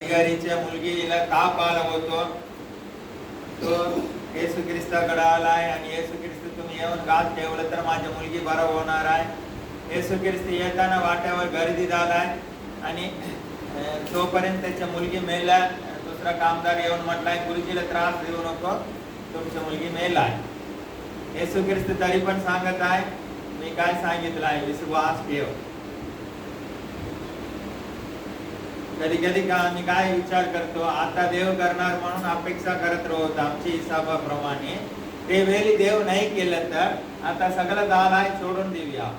घरीच्या मुलगीला ताप आला होतो. तो येशू ख्रिस्ताकडे आलाय आणि येशू ख्रिस्त तुम्ही येऊन गात ठेवलं तर माझी मुलगी बरं होणार आहे. येशू ख्रिस्त येताना वाट्यावर गर्दी झालाय आणि तोपर्यंत त्याची मुलगी मेला. दुसरा कामदार येऊन म्हटलाय गुरुजीला त्रास देऊ नको, तुमची मुलगी मेलाय. येशू ख्रिस्त तरी पण सांगत आहे मी काय सांगितलं आहे, विश्वास ठेव. कधी कधी का आम्ही काय विचार करतो, आता देव करणार म्हणून अपेक्षा करत राहतो आमची हिसाबाप्रमाणे. ते वेळी देव नाही केलं तर आता सगळं झालंय सोडून देऊया,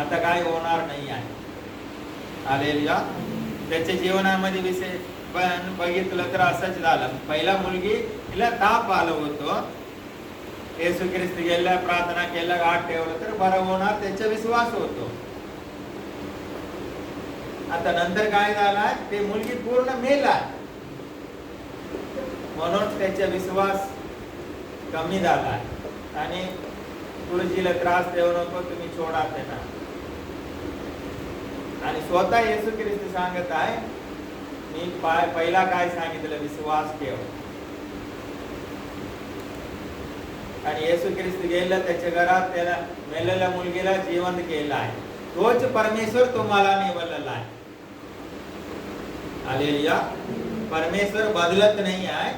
आता काय होणार नाही आहे. हालेलुया. त्याच्या जीवनामध्ये विषय पण बघितलं तर असंच झालं. पहिला मुलगी तिला ताप आलं होतं. येशू ख्रिस्त गेला, प्रार्थना केला, गाठ ठेवलं तर बरं होणार, त्याचा विश्वास होतो. आता नंतर काय झाला, ते मुलगी पूर्ण मेला म्हणून त्याचा विश्वास कमी झाला आणि गुरुजीला त्रास देऊ नको, तुम्ही सोडा त्यांना. आणि स्वतः येशू ख्रिस्त सांगत आहे मी पहिला काय सांगितलं, विश्वास ठेव. आणि येशू ख्रिस्त गेला त्याच्या घरात, त्याला मेलेल्या मुलगीला जिवंत केला आहे. तोच परमेश्वर तुम्हाला निवडलेला आहे. हालेलुया. परमेश्वर बदलत नाही आहे.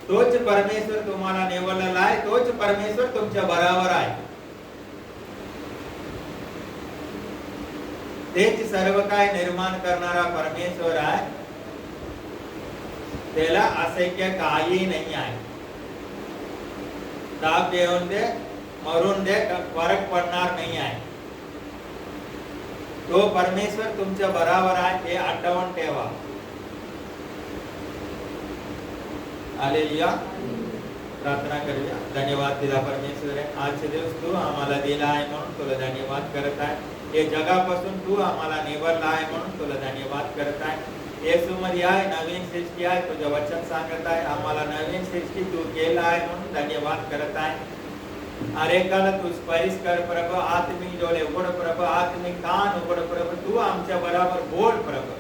तोच परमेश्वर तुम्हाला निवडलेला आहे. तोच परमेश्वर तुमच्या बरोबर आहे. तेच सर्व काय निर्माण करणारा परमेश्वर आहे. त्याला अशक्य काही नाही आहे. ताप येऊन दे, मरून दे, फरक पडणार नाही आहे. तो परमेश्वर तुमच्या बरोबर आहे, हे आठवण ठेवा. हालेलुया. प्रार्थना करूया. धन्यवाद दिला परमेश्वर आहे, आजचे दिवस तू आम्हाला दिला आहे म्हणून तुला धन्यवाद करत आहे. हे जगापासून तू आम्हाला निवडला आहे म्हणून तुला धन्यवाद करत आहे. येशू मध्ये आहे, नवीन सृष्टी आहे, तुझं वचन सांगत आहे आम्हाला नवीन सृष्टी तू केला आहे म्हणून धन्यवाद करत आहे. अरेकाला तू स्पर्श कर प्रभु, आत्मिक डोळे उघड प्रभु, आत्मिक कान उघड प्रभु, तू आमच्या बरोबर बोल प्रभु.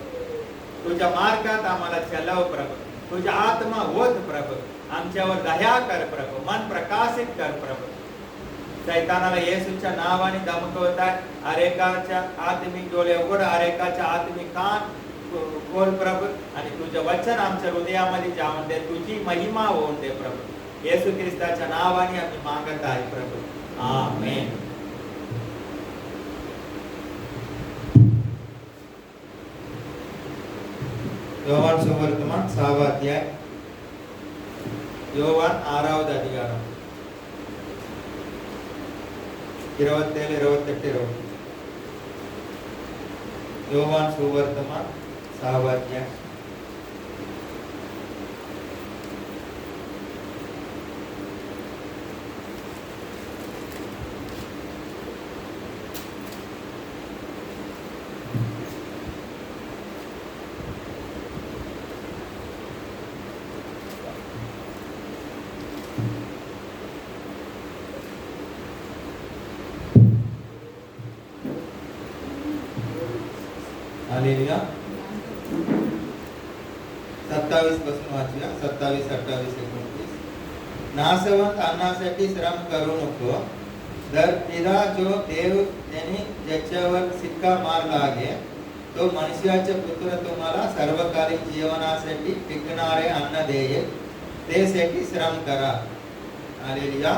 तुझ्या मार्गात आम्हाला चलव प्रभु, तुझ्या आत्मा होत प्रभु, आमच्यावर दया कर प्रभु, मन प्रकाशित कर प्रभु. शैतानाला येशूच्या नावाने धमकवत आहे. अरेकाच्या आत्मिक डोळे उघड, अरेकाच्या आत्मिक कान बोल प्रभु, आणि तुझं वचन आमच्या हृदयामध्ये जाऊन दे, तुझी महिमा होऊन दे प्रभु. येशू ख्रिस्ताच्या नावाने आम्ही मागत आहे प्रभु. आमेन. యోవాను సువార్తమాన్ 6వ అధ్యాయం, యోవాన్ 6వ అధికారం 27, 28, 20. యోవాను సువార్తమాన్ 6వ అధ్యాయం हालेलुया. 27 पासून वाचूया. 27, 28, 29. नाशवंत अन्नासाठी श्रम करू नको, जर पिढा जो देव त्यांनी ज्याच्यावर सिक्का मारला आहे तो मनुष्याचे पुत्र तुम्हाला सर्वकालीन जीवनासाठी टिकणारे अन्न देईल, त्यासाठी श्रम करा. हालेलुया.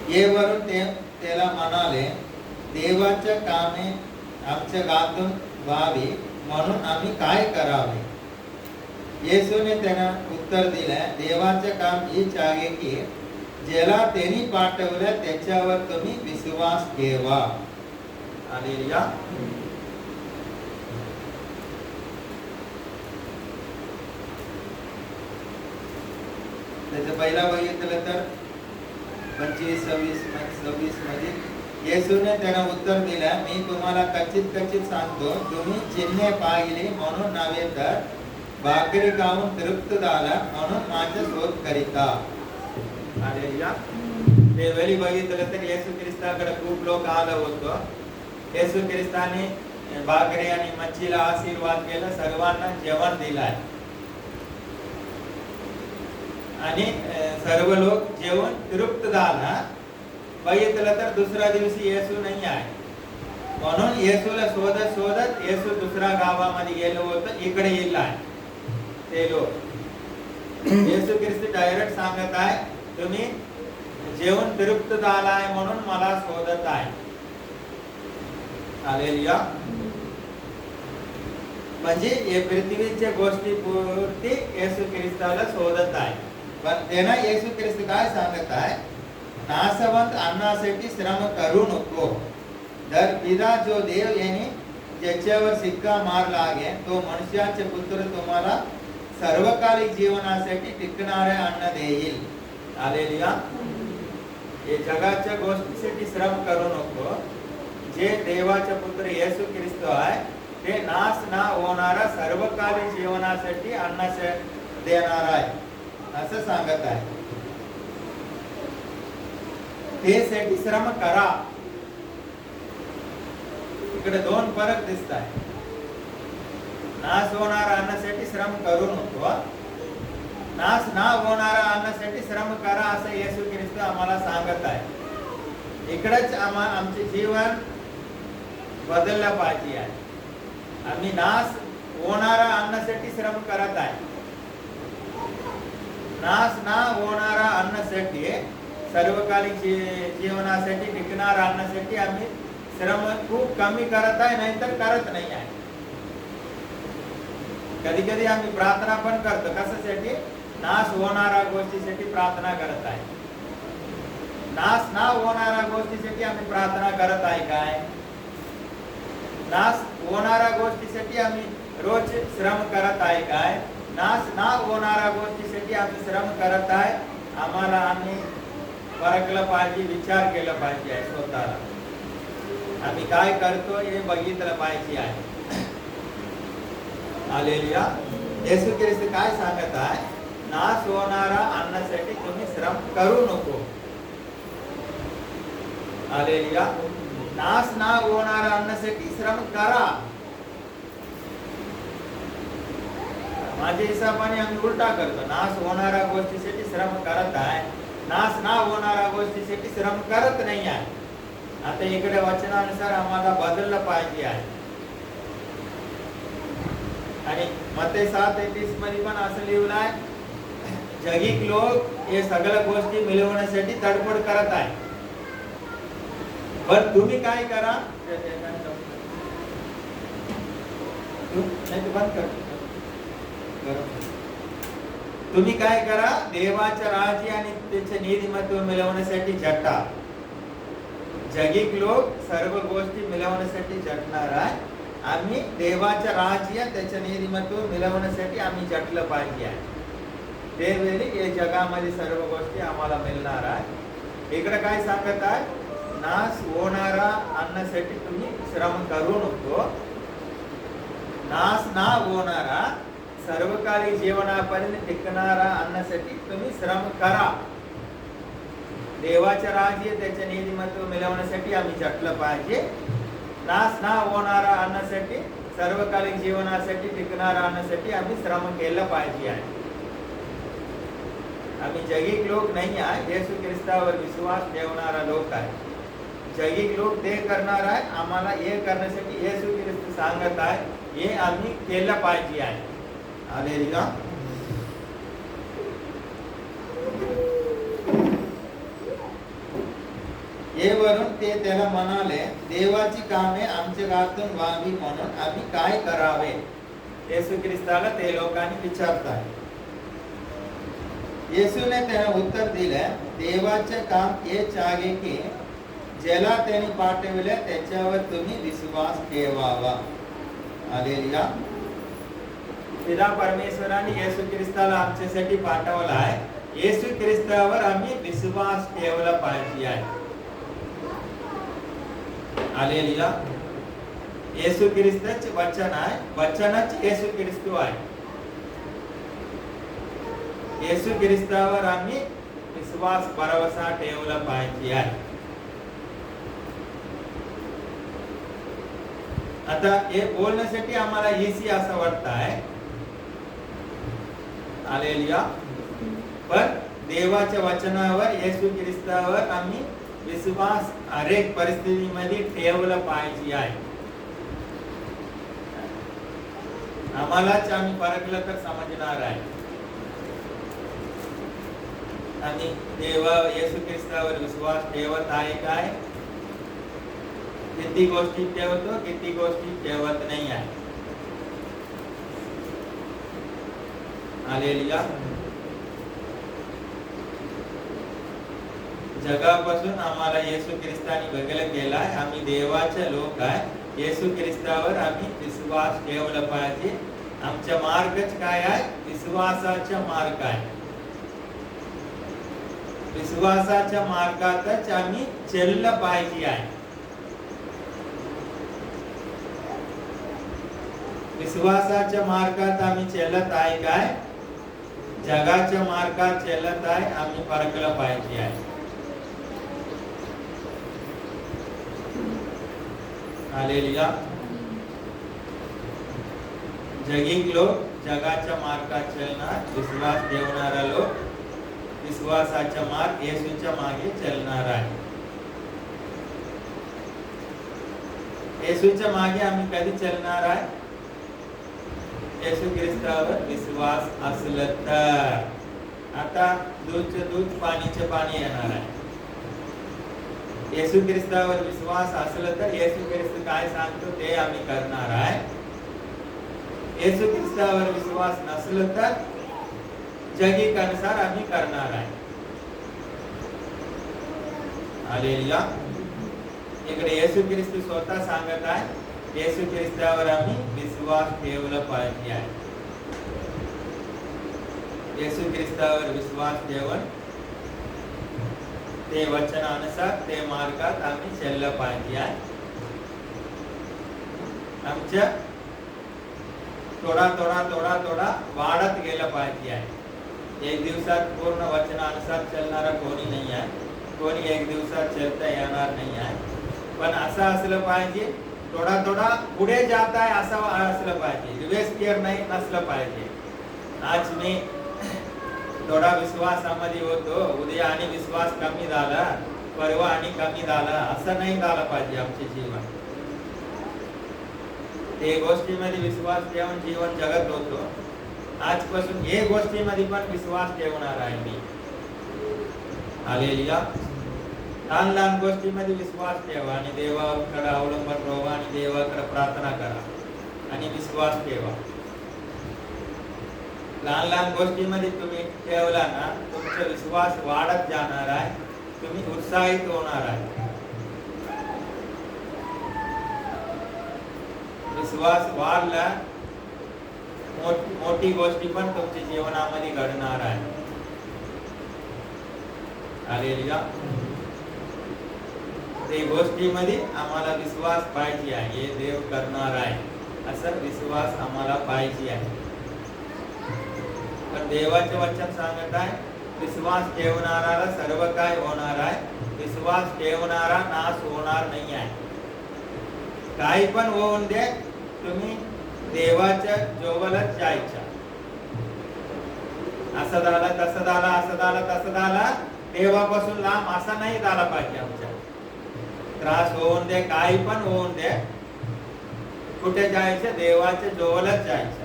येवरून त्याला म्हणाले, देवाच्या कामे आमच्या गातून व्हावी म्हणून आम्ही काय करावे. येशूने त्यांना उत्तर दिले, देवाचे काम हीच आहे की ज्याला त्यांनी पाठवलं त्याच्यावर तुम्ही विश्वास ठेवा. हालेलुया. त्याचं पहिला बघितलं तर 25, 26 मध्ये येशूने त्यांना उत्तर दिले, मी तुम्हाला कचित सांगतो, तुम्ही चिन्हे पाहिले म्हणून नव्हे तर भाकरी खाऊन तृप्त झाला म्हणून माझा शोध करीता. हालेलुया. ते वेळी बघितलं तर येशू ख्रिस्ताकडे खूप लोक आलं होतं. येशू ख्रिस्ताने भाकरी आणि मच्छीला आशीर्वाद केला, सर्वांना जेवण दिलाय आणि सर्व लोक जेवण तृप्त झाला. बघितलं तर दुसऱ्या दिवशी येशू नाही आहे, म्हणून येशूला शोधत शोधत येशू दुसऱ्या गावामध्ये गेलो होतं, इकडे येईल आहे ते लोक. येशू ख्रिस्त डायरेक्ट सांगत आहे, तुम्ही जेवण तृप्त झालाय म्हणून मला शोधत आहे. हालेलुया. म्हणजे हे पृथ्वीच्या गोष्टी पुरती येशू ख्रिस्ताला शोधत आहे. पण त्यांना येशू ख्रिस्त काय सांगत आहे, नाशवंत अन्नासाठी श्रम करू नको. तर पिता जो देव यांनी ज्याच्यावर शिक्का मारला आहे तो मनुष्याचे पुत्र तुम्हाला सर्वकालिक जीवनासाठी टिकणारे अन्न देईल. हालेलुया. हे जगाच्या गोष्टीसाठी श्रम करू नको. जे देवाचे पुत्र येशू ख्रिस्त आहे ते नाश ना होणारा सर्वकालिक जीवनासाठी अन्न देणार आहे असं सांगत आहे. त्यासाठी श्रम करा. इकडे दोन फरक दिसत आहे. नाश होणारा अन्नासाठी श्रम करू नको, नाश ना होणारा अन्नासाठी श्रम करा असं येशू ख्रिस्त आम्हाला सांगत आहे. इकडेच आमचे जीवन बदलला पाहिजे आहे. आम्ही नाश होणारा अन्नासाठी श्रम करत आहे. नाश ना होणारा अन्नासाठी सर्वकालिक जीवनासाठी टिकणारा अन्नासाठी आम्ही श्रम खूप कमी करत आहे, नाहीतर करत नाही आहे. कधी कधी आम्ही प्रार्थना पण करतो, कशासाठी? नाश होणाऱ्या गोष्टीसाठी प्रार्थना करत आहे. नाश ना होणाऱ्या गोष्टीसाठी आम्ही प्रार्थना करत आहे काय? नाश होणाऱ्या गोष्टीसाठी आम्ही रोज श्रम करत आहे काय? नाश ना होणाऱ्या गोष्टीसाठी आम्ही श्रम करत आहे. आम्हाला आम्ही परखलं पाहिजे, विचार केला पाहिजे आहे स्वतःला. आम्ही काय करतो हे बघितलं पाहिजे आहे. हालेलुया. येशू ख्रिस्त काय सांगत आहे? नाश होणारा अन्नासाठी तुम्ही श्रम करू नको. हालेलुया. नाश ना होणारा अन्नासाठी श्रम करा. माझ्या हिशोबाने आम्ही उलटा करतो. नाश होणाऱ्या गोष्टीसाठी श्रम करत आहे, नाश ना होणाऱ्या गोष्टीसाठी श्रम करत नाही आहे. आता इकडे वचनानुसार आम्हाला बदललं पाहिजे आहे. आणि मत्ती 7:31 मध्ये पण असं लिहिलं आहे, जगिक लोक हे सगळ्या गोष्टी मिळवण्यासाठी तडफड करत आहे, पण तुम्ही काय करा? बंद कर. तुम्ही काय करा? देवाच्या राज्य आणि त्याचे नीतिमत्व मिळवण्यासाठी झटा. जगिक लोक सर्व गोष्टी मिळवण्यासाठी झटणार आहे. आम्ही देवाच्या राज्य त्याचे नीतिमत्व मिळवण्यासाठी आम्ही झटलं पाहिजे आहे. त्यावेळी या जगामध्ये सर्व गोष्टी आम्हाला मिळणार आहे. इकडे काय सांगत आहे? नाश होणारा अन्नासाठी तुम्ही श्रम करू नको. नाश ना होणारा सर्वकालिक जीवनापर्यंत टिकणारा अन्नासाठी तुम्ही श्रम करा. देवाच्या राज्य त्याचे नीतिमत्व मिळवण्यासाठी आम्ही झटलं पाहिजे. नाश ना होणारा अन्नासाठी सर्वकालिक जीवनासाठी टिकणारा अन्नासाठी आम्ही श्रम केलं पाहिजे आहे. आम्ही जगिक लोक नाही आहे, येशू ख्रिस्तावर विश्वास ठेवणारा लोक आहे. जगिक लोक ते करणार आहे. आम्हाला हे करण्यासाठी येशू ख्रिस्त सांगत आहे, हे आम्ही केलं पाहिजे आहे. हालेलुया. येवरून ते त्याला म्हणाले, देवाची कामे आमच्या गातून व्हावी म्हणून आम्ही काय करावे? येशू ख्रिस्ताला ते लोकांनी विचारतात. येशूने त्यांना उत्तर दिले, देवाचे काम हेच आहे की ज्याला त्यांनी पाठविले त्याच्यावर तुम्ही विश्वास ठेवावा. हालेलुया. पिता परमेश्वराने येशू ख्रिस्ताला आमच्यासाठी पाठवला आहे. येशू ख्रिस्तावर आम्ही विश्वास ठेवला पाहिजे आहे. हालेलुया. येशू ख्रिस्तच वचन आहे, वचनच येशू ख्रिस्त आहे. येशू ख्रिस्तावर आम्ही विश्वास भरोसा ठेवला पाहिजे आहे. आता हे बोलण्यासाठी आम्हाला इझी असं वाटत आहे, हालेलुया, पण देवाच्या वचनावर येशू ख्रिस्तावर आम्ही विश्वास हरेक परिस्थितीमध्ये ठेवलं पाहिजे आहे. आम्हालाच आम्ही परखलं तर समजणार आहे. आम्ही देवा येशू ख्रिस्तावर विश्वास ठेवत आहे काय? किती गोष्टी ठेवतो, किती गोष्टी ठेवत नाही आहे. हालेलुया. जगापासून आम्हाला येशू ख्रिस्ताने वेगळं केलं आहे. आम्ही देवाचे लोक आहे. येशू ख्रिस्तावर आम्ही विश्वास ठेवला पाहिजे. आमचा मार्गच काय आहे? विश्वासाचा मार्ग आहे. विश्वासाच्या मार्गातच आम्ही चाललं पाहिजे आहे. विश्वासाच्या मार्गात आम्ही चालत आहे काय? जगाच्या मार्गात चालत आहे आम्ही परखलं पाहिजे आहे. हालेलुया. जगिक लोक जगाच्या मार्गात चालणार, विश्वास ठेवणारा लोक विश्वासाचा मार्ग येशूच्या मागे चालणार आहे. येशूच्या मागे आम्ही कधी चालणार आहे? येशू ख्रिस्तावर विश्वास असलं तर. आता दूधचे दूध, पाणीचे पाणी येणार आहे. येशू ख्रिस्तावर विश्वास असलं तर येशू ख्रिस्त काय सांगतो ते आम्ही करणार आहे. येशू ख्रिस्तावर विश्वास नसलं तर जगिक अनुसार आम्ही करणार आहे. हालेलुया. इकडे येशू ख्रिस्त स्वतः सांगत आहे, येशू ख्रिस्तावर आम्ही विश्वास ठेवला पाहिजे आहे. येशू ख्रिस्तावर विश्वास ठेवून ते वचनानुसार ते मार्गात आम्ही चाललं पाहिजे आहे. आमच्या थोडा थोडा थोडा थोडा वाढत गेलं पाहिजे आहे. एक दिवसात पूर्ण वचनानुसार चालणारा कोणी नाही आहे. कोणी एक दिवसात चालता येणार नाही आहे. पण असं असलं पाहिजे, थोडा थोडा पुढे जात आहे असं असलं पाहिजे. रिव्हर्स गिअर नाही नसलं पाहिजे. आज मी थोडा विश्वासामध्ये होतो, उद्या आणि विश्वास कमी झाला, परवा आणि कमी झाला, असं नाही झालं पाहिजे आमचे जीवन. ते गोष्टीमध्ये विश्वास ठेवून जीवन जगत होतो. आजपासून हे गोष्टीमध्ये पण विश्वास ठेवणार आहे मी. हालेलुया. लहान लहान गोष्टीमध्ये विश्वास ठेवा आणि देवाकडे अवलंबन राहा आणि देवाकडे प्रार्थना करा आणि विश्वास ठेवा. लहान लहान गोष्टीमध्ये तुम्ही ठेवला ना, तुमचा विश्वास वाढत जाणार आहे. तुम्ही उत्साहित होणार आहे. विश्वास वाढला, मोठी गोष्टी पण तुमच्या जीवनामध्ये घडणार आहे. हालेलुया. ते गोष्टीमध्ये आम्हाला विश्वास पाहिजे आहे. हे देव करणार आहे असं विश्वास आम्हाला पाहिजे आहे. पण देवाचे वचन सांगत आहे, विश्वास ठेवणाऱ्याला सर्व काय होणार आहे. विश्वास ठेवणारा नाश होणार नाही आहे. काही पण होऊन दे, तुम्ही देवाच्या जवळच जायचं. असं झालं, तसं झालं, असं झालं, तसं झालं, देवापासून लांब असा नाही झाला पाहिजे. आमच्या त्रास होऊन दे, काही पण होऊन दे, कुठे जायचं? देवाच्या जवळच जायचं.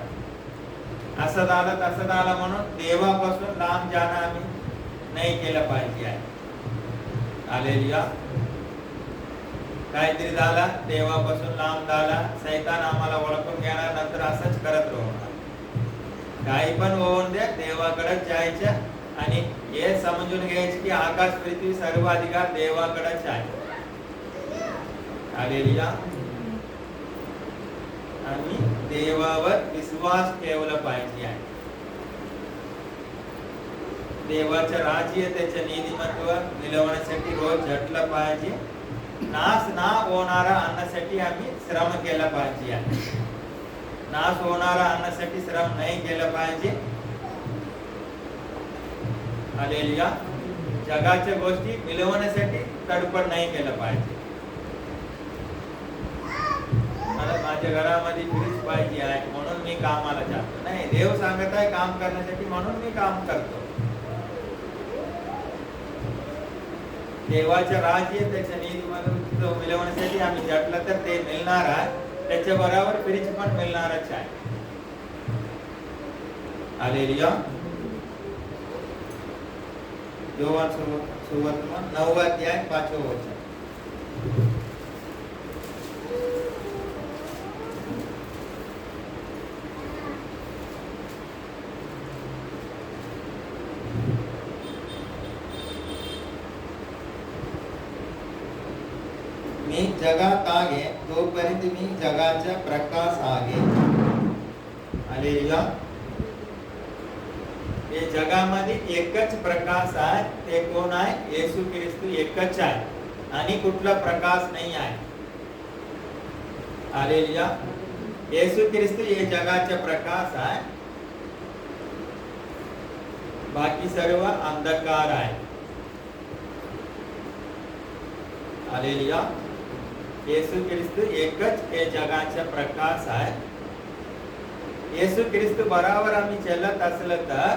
असं झालं, तसं झालं म्हणून देवापासून लांब जाणं आम्ही नाही केलं पाहिजे आहे. हालेलुया. काहीतरी झाला, देवापासून लांब झाला, सैतान आम्हाला ओळखून घेणार, नंतर असंच करत राहणार. काही पण होऊन दे, देवाकडेच जायचं आणि हे समजून घ्यायचे की आकाश पृथ्वी सर्व अधिकार देवाकडेच आहे. हालेलुया. आणि देवावर विश्वास ठेवला पाहिजे आहे. देवाचं राज्य, त्याचे नीतिमत्व मिळवण्यासाठी रोज झटलं पाहिजे. नाश ना होणारा आणण्यासाठी आम्ही श्रम केला पाहिजे. नाश होणारा आणण्यासाठी श्रम नाही केला पाहिजे. हालेलुया. जगाच्या गोष्टी मिळवण्यासाठी तडपड नाही केलं पाहिजे. माझ्या घरामध्ये फ्रीज पाहिजे आहे म्हणून मी कामाला जातो. नाही, देव सांगत आहे काम करण्यासाठी म्हणून मी काम करतो. देवाचं राज्य त्याच्या नीतीमध्ये मिळवण्यासाठी आम्ही झटलं तर ते मिळणार आहे. त्याच्या बरोबर फ्रीज पण मिळणारच आहे. हालेलुया. योहान सुवर्तमान 9 अध्याय 5 वचन. मी जगात आहे तोपर्यंत मी जगाचा प्रकाश आहे. हालेलुया. हे जगामध्ये एकच प्रकाश आहे. ते कोण आहे? येशू ख्रिस्त एकच आहे आणि कुठला प्रकाश नाही आहे. हालेलुया. येशू ख्रिस्त हे जगाचा प्रकाश आहे. बाकी सर्व अंधकार आहे. हालेलुया. येशू ख्रिस्त एकच हे जगाचा प्रकाश आहे. येशू ख्रिस्त बरोबर आम्ही चालत असलं तर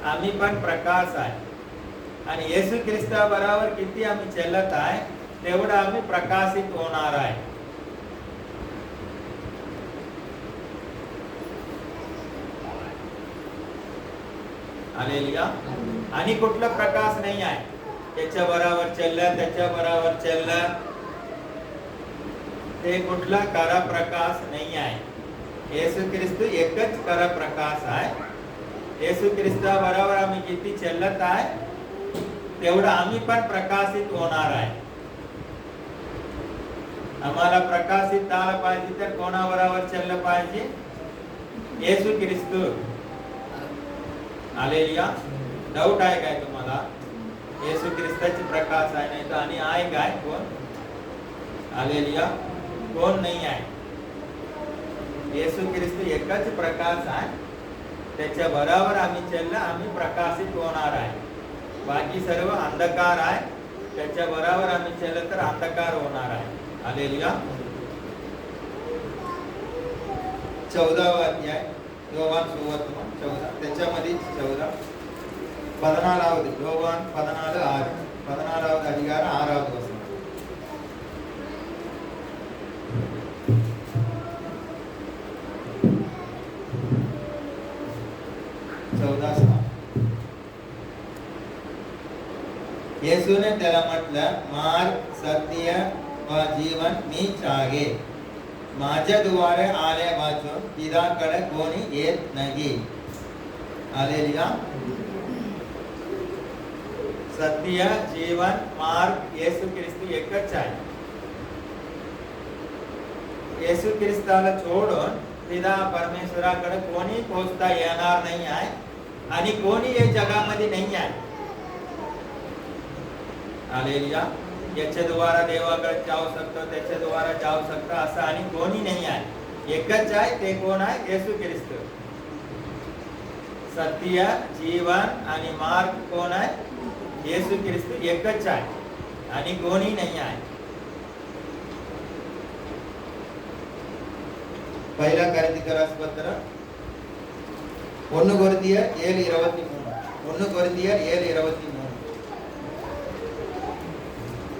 आम्ही पण प्रकाश आहे. आणि येशू ख्रिस्त बरोबर किती आम्ही चालत आहे तेवढं आम्ही प्रकाशित होणार आहे. हालेलुया. आणि कुठला प्रकाश नाही आहे. त्याच्या बरोबर चाललं ते कुठला खरा प्रकाश नाही आहे. येशू ख्रिस्त एकच खरा प्रकाश आहे. येशू ख्रिस्ता बरोबर आम्ही किती चालत आहे तेवढं आम्ही पण प्रकाशित होणार आहे. आम्हाला प्रकाशित झालं पाहिजे तर कोणाबरोबर चाललं पाहिजे? येशू ख्रिस्त. हालेलुया. डाऊट आहे काय तुम्हाला? येशू ख्रिस्ताचे प्रकाश आहे नाही तर आणि आहे काय कोण? हालेलुया. कोण नाही आहे. येशू ख्रिस्त एकच प्रकाश आहे. त्याच्या बरोबर आम्ही चाललं आम्ही प्रकाशित होणार आहे. बाकी सर्व अंधकार आहे. त्याच्या बरोबर आम्ही चाललं तर अंधकार होणार आहे. हालेलुया. 14वा अध्याय योहान सुवर्तमान 14 त्याच्यामध्ये 14 14வது யோவான் 14வது அதிகாரம் 6வது வசனம். येशूने त्याला म्हटलं, मार्ग, सत्य व जीवन मीच आहे. माझ्याद्वारे आले वाचून पित्याकडे कोणी येत नाही. हालेलुया. सत्य, जीवन, मार्ग येशू ख्रिस्त एकच आहे. येशू ख्रिस्ताला सोडून पिता परमेश्वराकडे कोणी पोहोचता येणार नाही आहे आणि कोणी या जगामध्ये नाही आहे. हालेलुया. याच्याद्वारा देवाकडे जाऊ शकतो, त्याच्याद्वारा जाऊ शकतो असं आणि कोणी नाही आहे. एकच आहे. ते कोण आहे? येशू ख्रिस्त. सत्य, जीवन आणि मार्ग कोण आहे? येशू ख्रिस्त एकच आहे आणि कोणी नाही आहे. पहिला कोरिन्थियर पत्र 1 कोरिन्थियर 7:23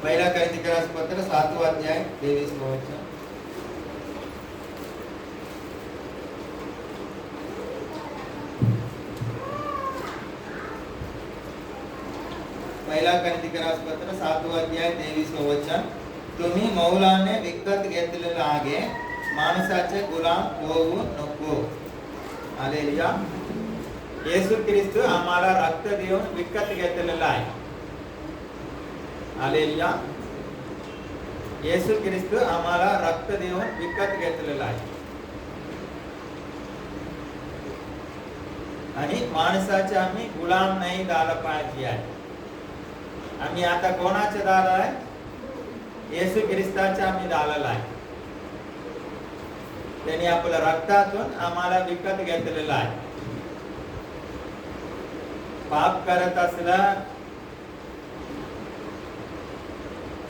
पहिला कोरिन्थियर पत्र 7 अध्याय 23 वचन. पहिला कोरिन्थियर पत्र 7 अध्याय 23 वचन. तुम्ही मौलाने विकत घेतलेला आहे, माणसाचे गुलाम होऊ नको. हालेलुया. येशू ख्रिस्त आम्हाला रक्त देऊन विकत घेतलेला आहे. हालेलुया. येशू ख्रिस्त आम्हाला रक्त देऊन विकत घेतलेला आहे आणि माणसाचे आम्ही गुलाम नाही झाला पाहिजे आहे. आम्ही आता कोणाचे झाला आहे? येशू ख्रिस्ताचे आम्ही झालेला आहे. त्यांनी आपल्या रक्तातून आम्हाला विकत घेतलेला आहे. पाप करत असला,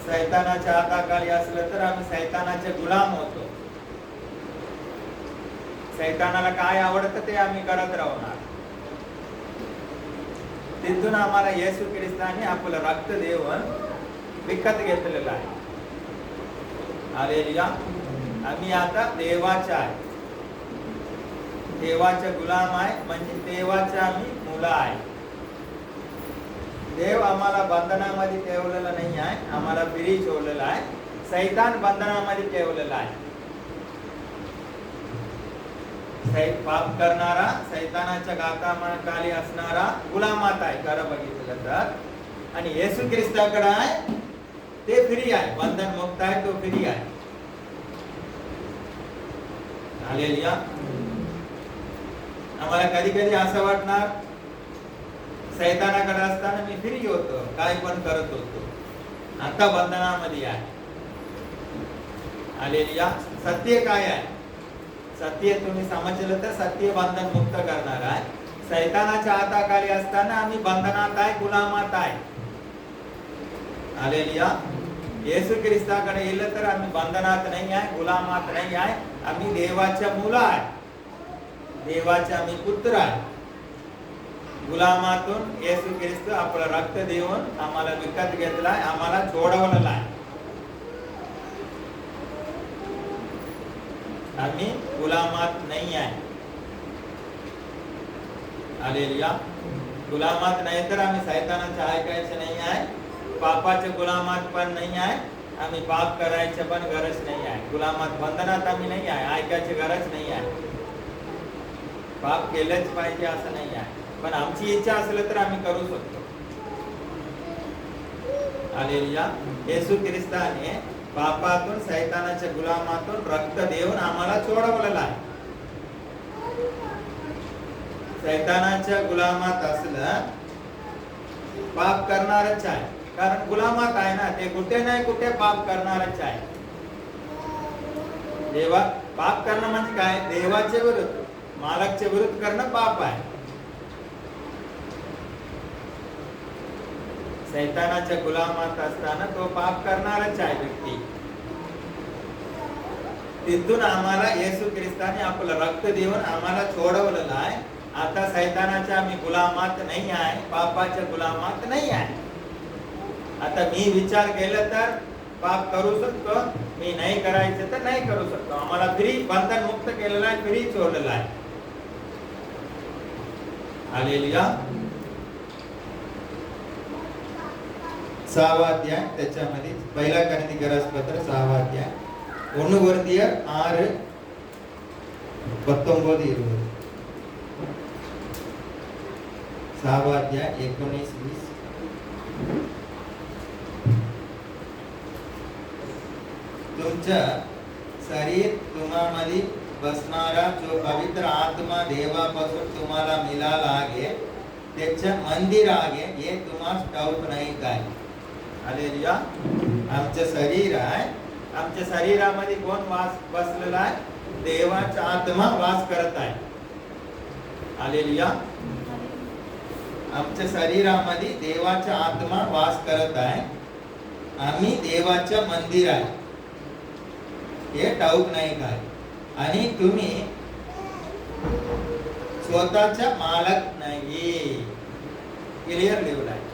सैतानाच्या हाताखाली असलं तर आम्ही सैतानाचे गुलाम होतो. सैतानाला काय आवडतं ते आम्ही करत राहणार. तिथून आम्हाला येशू ख्रिस्ताने आपलं रक्त देऊन विकत घेतलेलं आहे. हालेलुया. आम्ही आता देवाचे आहे, देवाचे गुलाम आहे, म्हणजे देवाचे आम्ही मुलं आहे. देव आम्हाला बंधनामध्ये ठेवलेला नाही आहे, आम्हाला फ्री ठेवलेला आहे. सैतान बंधनामध्ये ठेवलेला आहे. पाप करणारा सैतानाच्या घाताखाली असणारा गुलामात आहे खरं बघितलं तर. आणि येशू ख्रिस्ताकडे आहे ते फ्री आहे, बंधन मुक्त आहे, तो फ्री आहे. हालेलुया. आम्हाला कधी कधी असं वाटणार सैतानाकडे असताना मी फ्री होतो, काय पण करत होतो, आता बंधनामध्ये आहे. हालेलुया. सत्य काय आहे? सत्य तुम्ही समजलं तर सत्य बंधन मुक्त करणार आहे. सैतानाच्या हाताखाली असताना आम्ही बंधनात आहे, गुलामात आहे. हालेलुया. येशू ख्रिस्ताकडे येलं तर आम्ही बंधनात नाही आहे, गुलामात नाही आहे. आम्ही देवाच्या मुलं आहे, देवाचे आम्ही पुत्र आहे. गुलामातून येशू ख्रिस्त आपलं रक्त देऊन आम्हाला विकत घेतलाय, आम्हाला सोडवलेला आहे. आम्ही गुलामात नाही आहे. हालेलुया. गुलामात नाही तर आम्ही सैतानाचे ऐकायचे नाही आहे, पापाच्या गुलामात पण नाही आहे, आम्ही पाप करायचे पण गरज नाही आहे. गुलामात बंधनात आम्ही नाही आहे, ऐकायची गरज नाही आहे. पाप केलंच पाहिजे असं नाही आहे, पण आमची इच्छा असलं तर आम्ही करू शकतो. हालेलुया. येशू ख्रिस्ताने पापातून सैतानाच्या गुलामातून रक्त देऊन आम्हाला सोडवलेला आहे. सैतानाच्या गुलामात असलं पाप करणारच आहे, कारण गुलामात आहे ना, ते कुठे नाही कुठे पाप करणारच आहे. देवा पाप करणं म्हणजे काय? देवाच्या विरुद्ध, मालकच्या विरुद्ध करणं पाप आहे. सैतानाच्या गुलामात असताना तो पाप करणारच आहे व्यक्ती. तिथून आम्हाला येशू ख्रिस्ताने आपलं रक्त देऊन आम्हाला सोडवलेलं आहे. आता सैतानाच्या आम्ही गुलामात नाही आहे, पापाच्या गुलामात नाही आहे. आता मी विचार केला तर पाप करू शकतो, मी नाही करायचं तर नाही करू शकतो. आम्हाला फ्री बंधन मुक्त केलेलं आहे, फ्री सोडलेलं आहे. हालेलुया. 6वा अध्याय त्याच्यामध्ये 1 कोरिन्थियर 6वा अध्याय 1 कोरिन्थियर 6 19 20 6वा अध्याय 19 20. तुमचं शरीर तुम्हामध्ये बसणारा जो पवित्र आत्मा देवापासून तुम्हाला मिळाला आहे त्याचं मंदिर आहे हे तुम्हाला ठाऊक नाही काय? हालेलुया. आमचं शरीर आहे, आमच्या शरीरामध्ये कोण बसलेला आहे? देवाचा आत्मा वास करत आहे. हालेलुया. आमच्या शरीरामध्ये देवाचा आत्मा वास करत आहे. आम्ही देवाचं मंदिर आहे हे ठाऊक नाही काय? आणि तुम्ही स्वतःचा मालक नाही. क्लिअर लिहिलं आहे.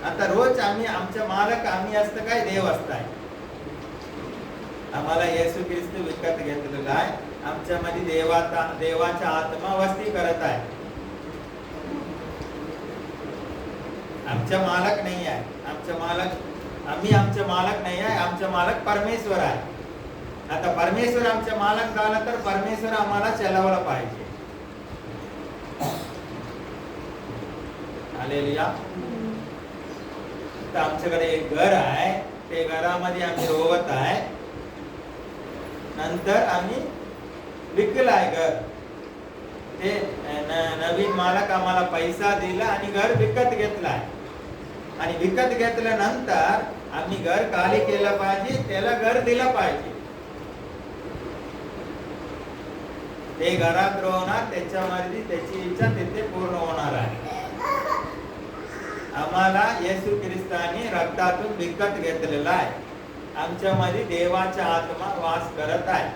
आता रोज आम्ही आमच्या मालक आम्ही असतं काय? देव असताय. आम्हाला येशू ख्रिस्त विकत घेतलेला आहे. आमच्यामध्ये देवाचा आत्मा वस्ती करत आहे. आमचा मालक नाही आहे. आमचा मालक नाही आहे. आमचा मालक परमेश्वर आहे. आता परमेश्वर आमचा मालक झाला तर परमेश्वर आम्हाला चालवला पाहिजे. हालेलुया. तर आमच्याकडे एक घर आहे, ते घरामध्ये आम्ही रोवत आहे. नंतर आम्ही विकलं आहे घर. ते नवीन मालक आम्हाला पैसा दिला आणि घर विकत घेतलाय. आणि विकत घेतल्यानंतर आम्ही घर खाली केलं पाहिजे, त्याला घर दिलं पाहिजे. ते घरात राहणार, त्याच्या मर्जी त्याची इच्छा तिथे पूर्ण होणार आहे. आम्हाला येशू ख्रिस्ताने रक्तातून विकत घेतलेला आहे. आमच्यामध्ये देवाचा आत्मा वास करत आहे.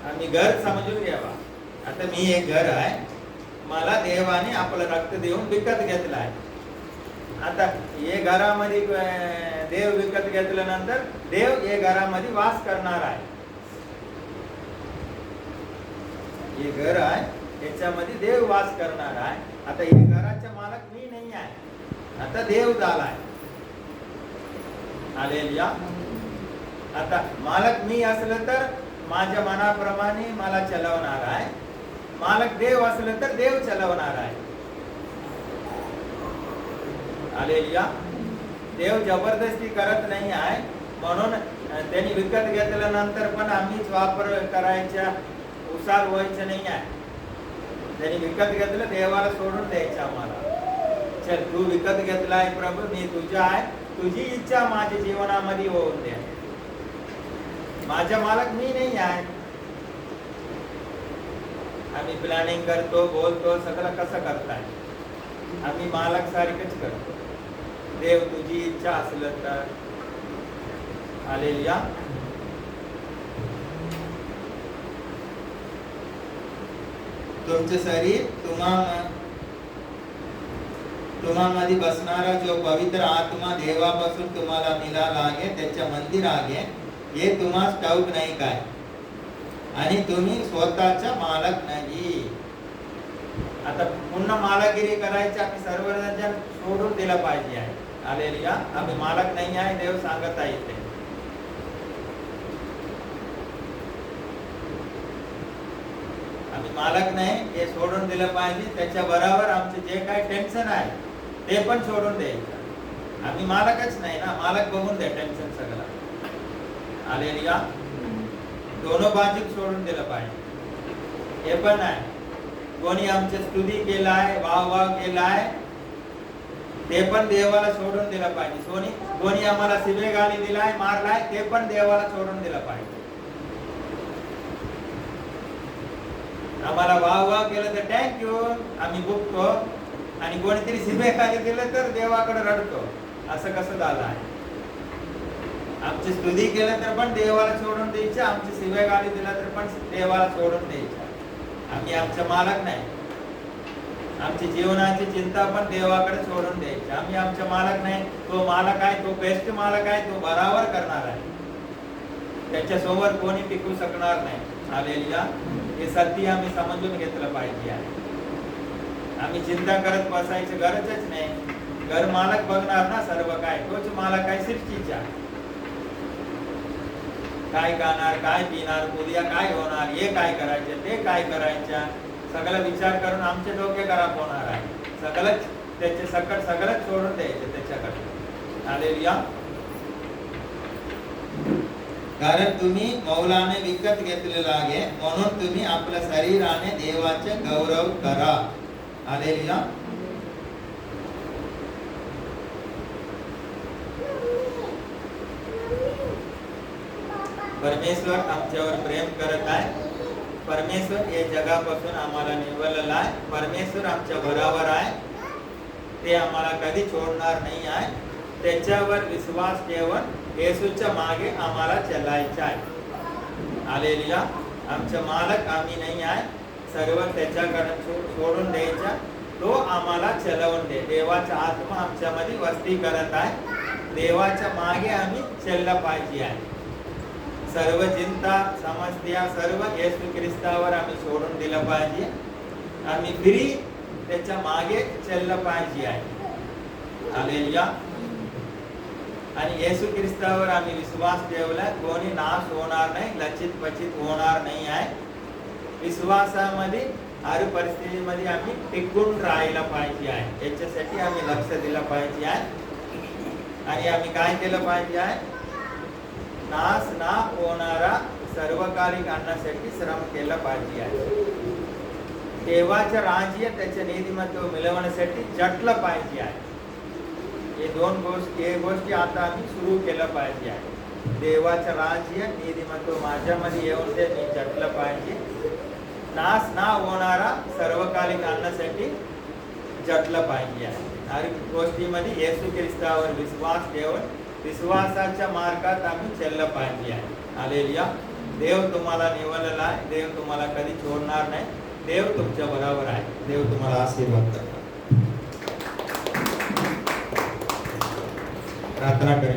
आम्ही घर समजून घ्यावा. आता मी एक घर आहे, मला देवाने आपलं रक्त देऊन विकत घेतलं आहे. आता हे घरामध्ये देव विकत घेतल्यानंतर देव हे घरामध्ये वास करणार आहे. हे घर आहे, त्याच्यामध्ये देव वास करणार आहे. आता हे घराचा मालक मी नाही आहे, आता देव झालाय. हालेलुया. आता मालक मी असलं तर माझ्या मनाप्रमाणे मला चालवणार आहे. मालक देव असलं तर देव चालवणार आहे. हालेलुया. देव जबरदस्ती करत नाही आहे, म्हणून त्यांनी विकत घेतल्यानंतर पण आम्हीच वापर करायच्या उसार व्हायचं नाही आहे. त्यांनी विकत घेतलं, देवाला सोडून द्यायचं आम्हाला. चल, तू विकत घेतलाय प्रभू, मी तुझा आहे, तुझी इच्छा माझ्या जीवनामध्ये होऊन द्या. माझा मालक मी नाही आहे. आम्ही प्लॅनिंग करतो, बोलतो, सगळं कसं करताय? आम्ही मालक सारखंच करतो. देव तुझी इच्छा असलं तर. हालेलुया. तुमचे शरीर तुम्हामध्ये बसणारा जो पवित्र आत्मा देवापासून तुम्हाला मिळाला आहे, त्याच्या मंदिर आहे, हे तुम्हाला ठाऊक नाही काय? आणि तुम्ही स्वतःचा मालक नाही. आता पुन्हा मालकगिरी करायची आम्ही सर्वजण सोडून दिला पाहिजे आहे. हालेलुया. आम्ही मालक नाही आहे, देव सांगत आहे ते. आम्ही मालक नाही हे सोडून दिलं पाहिजे. त्याच्या बरोबर आमचे जे काही टेन्शन आहे ते पण सोडून द्यायचं. आम्ही मालकच नाही ना, मालक बघून द्या टेन्शन सगळं. हालेलुया. दोनों बाजू सोडून दिलं पाहिजे. हे पण आहे, कोणी आमची स्तुती केलाय, वाह केलाय, ते पण देवाला सोडून दिलं पाहिजे. कोणी आम्हाला शिवेगाळी दिलाय, मारलाय, ते पण देवाला सोडून दिलं पाहिजे. आम्हाला वाह केलं तर थँक्यू आम्ही बघतो, आणि कोणीतरी शिवेगाळी दिलं तर देवाकडे रडतो. असं कसं झालं आहे? आमची स्तुती केलं तर पण देवाला सोडून द्यायचं, आमची शिवेगाळी दिला तर पण देवाला सोडून द्यायचं. आम्ही आमचा मालक नाही. आमची जीवनाची चिंता पण देवाकडे सोडून द्यायची. आम्ही आमचा मालक नाही. तो मालक आहे, तो बेस्ट मालक आहे, तो बराबर करणार आहे. त्याच्यासोबत कोणी टिकू शकणार नाही. हालेलुया. हे सत्य आम्ही समजून घेतलं पाहिजे आहे. आम्ही चिंता करत बसायची गरजच नाही. घर मालक बघणार ना सर्व काय. तोच मालक आहे सृष्टीचा. काय खाणार, काय पिणार, उद्या काय होणार, हे काय करायचं, ते काय करायचं, सगळं विचार करून आमचे डोके खराब होणार आहे. सगळंच त्याचे सकट सगळंच सोडून द्यायचं त्याच्याकडे. हालेलुया. कारण तुम्ही मौलाने विकत घेतलेला आहे, म्हणून तुम्ही आपल्या शरीराने देवाचे गौरव करा. हालेलुया. परमेश्वर आमच्यावर प्रेम करत आहे. परमेश्वर या जगापासून आम्हाला निवडलेला आहे. परमेश्वर आमच्या बरोबर आहे. ते आम्हाला कधी सोडणार नाही आहे. त्याच्यावर विश्वास ठेवून येशूच्या मागे आम्हाला चालायचं आहे. हालेलुया. आमचा मालक आम्ही नाही आहे. सर्व त्याच्याकडे सोडून द्यायचा. तो आम्हाला चालवून दे. देवाचा आत्मा आमच्यामध्ये वस्ती करत आहे. देवाच्या मागे आम्ही चाललं पाहिजे आहे. सर्व चिंता समस्या सर्व येशू ख्रिस्तावर आम्ही सोडून दिलं पाहिजे. आम्ही फ्री त्याच्या मागे चाललं पाहिजे आहे. हालेलुया. आणि येशू ख्रिस्तावर आम्ही विश्वास ठेवला, कोणी नाश होणार नाही, लचित पचित होणार नाही आहे. विश्वासामध्ये हर परिस्थितीमध्ये आम्ही टिकून राहायला पाहिजे आहे. याच्यासाठी आम्ही लक्ष दिलं पाहिजे आहे. आणि आम्ही काय केलं पाहिजे आहे? नाश ना होणारा सर्वकालिक आणण्यासाठी श्रम केला पाहिजे आहे. देवाचं राज्य त्याचे नीतिमत्व मिळवण्यासाठी झटलं पाहिजे आहे. हे गोष्टी आता आम्ही सुरू केलं पाहिजे आहे. देवाचं राज्य नीतिमत्व माझ्यामध्ये येऊन ते मी झटलं पाहिजे. नाश ना होणारा सर्वकालिक आणण्यासाठी जटलं पाहिजे. हर गोष्टीमध्ये येशू ख्रिस्तावर विश्वास ठेवून विश्वासाच्या मार्गात आम्ही चाललं पाहिजे. हालेलुया. देव तुम्हाला निवडलेला आहे. देव तुम्हाला कधी सोडणार नाही. देव तुमच्या बरोबर आहे. देव तुम्हाला आशीर्वाद करतो. प्रार्थना करें.